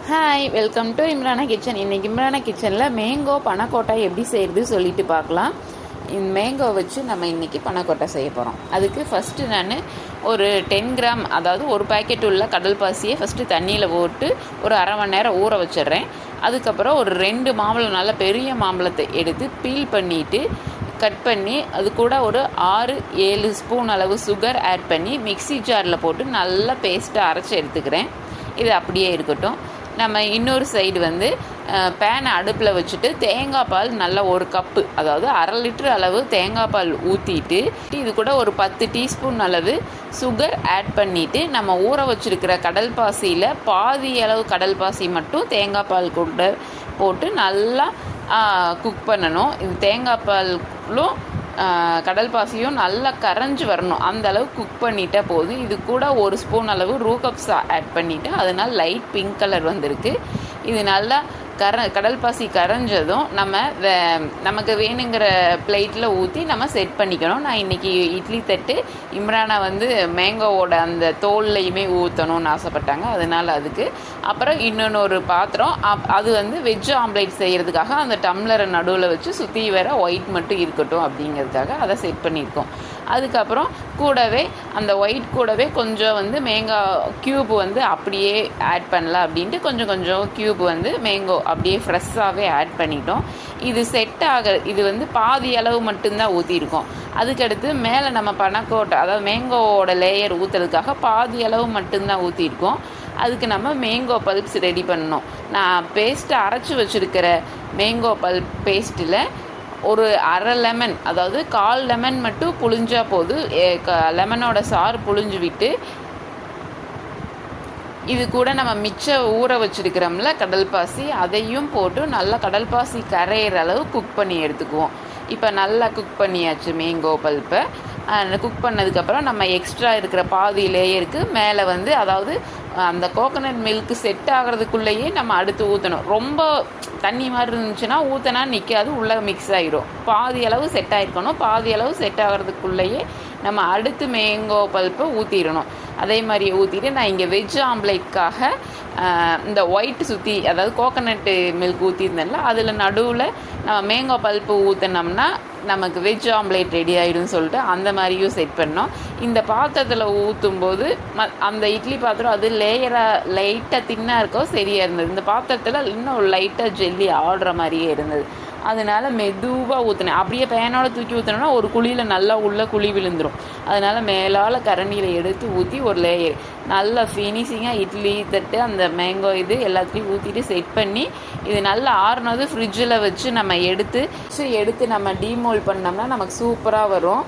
Hi, welcome to Imrana kitchen. இன்றைக்கி இம்ரானா கிச்சனில் mango பனக்கோட்டா எப்படி செய்கிறது சொல்லிட்டு பார்க்கலாம். இந்த மேங்கோ வச்சு நம்ம இன்றைக்கி பனக்கோட்டா செய்ய போகிறோம். அதுக்கு ஃபஸ்ட்டு நான் ஒரு 10 கிராம், அதாவது ஒரு பேக்கெட் உள்ள கடல் பாசியை ஃபஸ்ட்டு தண்ணியில் போட்டு ஒரு அரை மணி நேரம் ஊற வச்சிடுறேன். அதுக்கப்புறம் ஒரு 2 மாம்பழம், நல்ல பெரிய மாம்பழத்தை எடுத்து பீல் பண்ணிவிட்டு கட் பண்ணி அது கூட ஒரு 6-7 ஸ்பூன் அளவு சுகர் ஆட் பண்ணி மிக்ஸி ஜாரில் போட்டு நல்லா பேஸ்ட்டாக அரைச்சி எடுத்துக்கிறேன். இது அப்படியே இருக்கட்டும். நம்ம இன்னொரு சைடு பேனை அடுப்பில் வச்சுட்டு தேங்காய் பால் நல்லா ஒரு கப்பு, அதாவது 1/2 லிட்டர் அளவு தேங்காய் பால் ஊற்றிட்டு இது கூட ஒரு 10 டீஸ்பூன் அளவு சுகர் ஆட் பண்ணிவிட்டு நம்ம ஊற வச்சுருக்கிற கடல் பாசியில் பாதி அளவு கடல் பாசி மட்டும் தேங்காய் பால் கூட போட்டு நல்லா குக் பண்ணணும். இது தேங்காய் பாலும் கடல் பாசியும் நல்லா கரைஞ்சி வரணும். அந்த அளவு குக் பண்ணிட்டா போதும். இது கூட ஒரு ஸ்பூன் அளவு ரூகப்ஸா ஆட் பண்ணிவிட்டு அதனால் லைட் பிங்க் கலர் வந்திருக்கு. இது நல்லா கடல் பாசி கரைஞ்சதும் நமக்கு வேணுங்கிற பிளேட்டில் ஊற்றி நம்ம செட் பண்ணிக்கணும். நான் இன்றைக்கி இட்லி தட்டு இம்ரானா மேங்கோவோட அந்த தோல்லையுமே ஊற்றணும்னு ஆசைப்பட்டாங்க. அதனால் அதுக்கு அப்புறம் இன்னொன்று ஒரு பாத்திரம், அது வெஜ் ஆம்லேட் செய்கிறதுக்காக அந்த டம்ளரை நடுவில் வச்சு சுற்றி வர ஒயிட் மட்டும் இருக்கட்டும் அப்படிங்கிறதுக்காக அதை செட் பண்ணியிருக்கோம். அதுக்கப்புறம் கூடவே அந்த ஒயிட் கூடவே கொஞ்சம் மேங்காய் க்யூப் அப்படியே ஆட் பண்ணலாம் அப்படின்ட்டு கொஞ்சம் க்யூப் மேங்கோ அப்படியே ஃப்ரெஷ்ஷாகவே ஆட் பண்ணிட்டோம். இது செட் இது பாதி அளவு மட்டும்தான் ஊற்றிருக்கோம். அதுக்கடுத்து மேலே நம்ம பனக்கோட்டை, அதாவது மேங்கோவோட லேயர் ஊற்றுறதுக்காக பாதி அளவு மட்டும்தான் ஊற்றிருக்கோம். அதுக்கு நம்ம மேங்கோ பல்ப்ஸ் ரெடி பண்ணணும். நான் பேஸ்ட்டை அரைச்சி வச்சுருக்கிற மேங்கோ பல்ப் பேஸ்ட்டில் ஒரு 1/2 லெமன், அதாவது 1/4 லெமன் மட்டும் புழிஞ்சால் போதும். லெமனோட சாறு புழிஞ்சு விட்டு இது கூட நம்ம மிச்சம் ஊற வச்சுருக்கிறோம்ல கடல் பாசி, அதையும் போட்டு நல்லா கடல் பாசி கரையிற அளவு குக் பண்ணி எடுத்துக்குவோம். இப்போ நல்லா குக் பண்ணியாச்சு மேங்கோ பல்ப்பை. குக் பண்ணதுக்கப்புறம் நம்ம எக்ஸ்ட்ரா இருக்கிற பாதி லேயருக்கு மேலே அதாவது அந்த கோகனட் மில்க்கு செட் ஆகிறதுக்குள்ளேயே நம்ம அடுத்து ஊற்றணும். ரொம்ப தண்ணி மாதிரி இருந்துச்சுன்னா ஊற்றினா நிற்காது, உள்ளே மிக்ஸ் ஆகிடும். பாதி அளவு செட் ஆகிருக்கணும். பாதி அளவு செட் ஆகிறதுக்குள்ளேயே நம்ம அடுத்து மேங்கோ பல்ப்பை ஊற்றிடணும். அதே மாதிரி ஊற்றிட்டு நான் இங்கே வெஜ் ஆம்லேட்காக இந்த ஒயிட் சுற்றி, அதாவது கோகனட்டு மில்க் ஊற்றிருந்தேன்ல, அதில் நடுவில் நம்ம மேங்கோ பல்ப்பு ஊற்றினோம்னா நமக்கு வெஜ் ஆம்லேட் ரெடி ஆகிடும்னு சொல்லிட்டு அந்த மாதிரியும் செட் பண்ணோம். இந்த பாத்திரத்தில் ஊற்றும்போது அந்த இட்லி பாத்திரம் அது லைட்டாக தின்னாக இருக்கோ சரியாக இருந்தது. இந்த பாத்திரத்தில் இன்னும் லைட்டாக ஜெல்லி ஆடுற மாதிரியே இருந்தது. அதனால் மெதுவாக ஊற்றினேன். அப்படியே பேனோட தூக்கி ஊற்றினோன்னா ஒரு குழியில் நல்லா உள்ள குழி விழுந்துடும். அதனால் மேலால் கரண்டியில் எடுத்து ஊற்றி ஒரு லேயர் நல்லா ஃபினிஷிங்காக இட்லி தட்டு அந்த மேங்கோ இது எல்லாத்துலேயும் ஊற்றிட்டு செட் பண்ணி இது நல்லா ஆறுனது ஃப்ரிட்ஜில் வச்சு நம்ம எடுத்து நம்ம டீமோல்ட் பண்ணோம்னா நமக்கு சூப்பராக வரும்.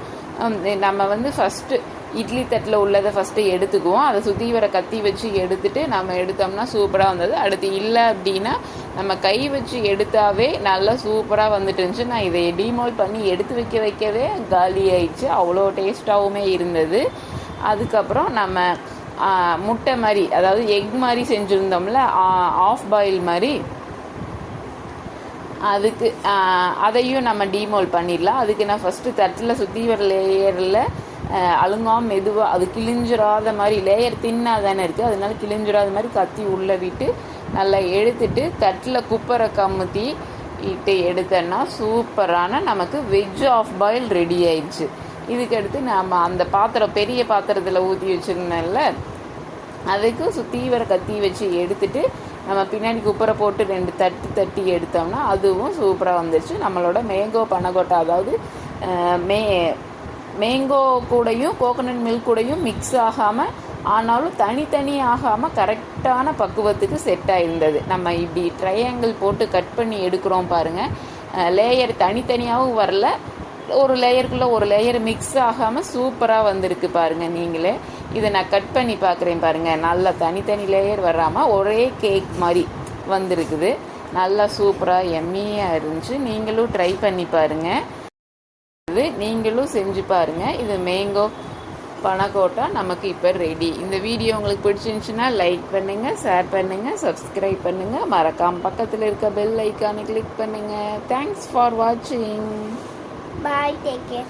நம்ம ஃபஸ்ட்டு இட்லி தட்டில் உள்ளதை ஃபஸ்ட்டு எடுத்துக்குவோம். அதை சுற்றி வர கத்தி வச்சு எடுத்துகிட்டு நம்ம எடுத்தோம்னா சூப்பராக வந்தது. அடுத்து இல்லை அப்படின்னா நம்ம கை வச்சு எடுத்தாவே நல்லா சூப்பராக வந்துட்டு இருந்துச்சு. நான் இதை டீமோல்ட் பண்ணி எடுத்து வைக்கவே காலி ஆயிடுச்சு. அவ்வளோ டேஸ்ட்டாகவுமே இருந்தது. அதுக்கப்புறம் நம்ம முட்டை மாதிரி, அதாவது எக் மாதிரி செஞ்சுருந்தோம்ல, ஆஃப் பாயில் மாதிரி, அதுக்கு அதையும் நம்ம டீமோல்ட் பண்ணிடலாம். அதுக்கு நான் ஃபஸ்ட்டு தட்டில் சுற்றி வர லேயரில் அழுங்காமல் மெதுவாக அது கிழிஞ்சிடாத மாதிரி, லேயர் தின்னாக தானே இருக்குது, அதனால கிழிஞ்சிடாத மாதிரி கத்தி உள்ளே விட்டு நல்லா எடுத்துட்டு தட்டில் குப்பரை கமுத்தி இட்டு எடுத்தோன்னா சூப்பரான நமக்கு வெஜ் ஆஃப் பாயில் ரெடி ஆயிடுச்சு. இதுக்கடுத்து நம்ம அந்த பாத்திரம், பெரிய பாத்திரத்தில் ஊற்றி வச்சுருந்தோம்ல, அதுக்கு சுற்றி வர கத்தி வச்சு எடுத்துட்டு நம்ம பின்னாடி குப்பரை போட்டு 2 தட்டி எடுத்தோம்னா அதுவும் சூப்பராக வந்துடுச்சு. நம்மளோட மேங்கோ பனக்கோட்டா, அதாவது மேங்கோ கூடையும் கோகனட் மில்க் கூடையும் மிக்ஸ் ஆகாமல், ஆனாலும் தனித்தனி ஆகாமல் கரெக்டான பக்குவத்துக்கு செட் ஆகிருந்தது. நம்ம இப்படி ட்ரையாங்கிள் போட்டு கட் பண்ணி எடுக்கிறோம் பாருங்கள். லேயர் தனித்தனியாகவும் வரல, ஒரு லேயருக்குள்ளே ஒரு லேயர் மிக்ஸ் ஆகாமல் சூப்பராக வந்திருக்கு பாருங்கள். நீங்களே இதை நான் கட் பண்ணி பார்க்குறேன் பாருங்கள். நல்லா தனித்தனி லேயர் வராமல் ஒரே கேக் மாதிரி வந்திருக்குது. நல்லா சூப்பராக எம்மியாக இருந்துச்சு. நீங்களும் ட்ரை பண்ணி பாருங்கள், நீங்களும் செஞ்சு பாருங்கள். இது மேங்கோ பனக்கோட்டா நமக்கு இப்போ ரெடி. இந்த வீடியோ உங்களுக்கு பிடிச்சிருந்துச்சுன்னா லைக் பண்ணுங்கள், ஷேர் பண்ணுங்கள், சப்ஸ்கிரைப் பண்ணுங்கள், மறக்காமல் பக்கத்தில் இருக்க பெல் ஐக்கானை கிளிக் பண்ணுங்கள். தேங்க்ஸ் ஃபார் வாட்சிங். Bye, take care.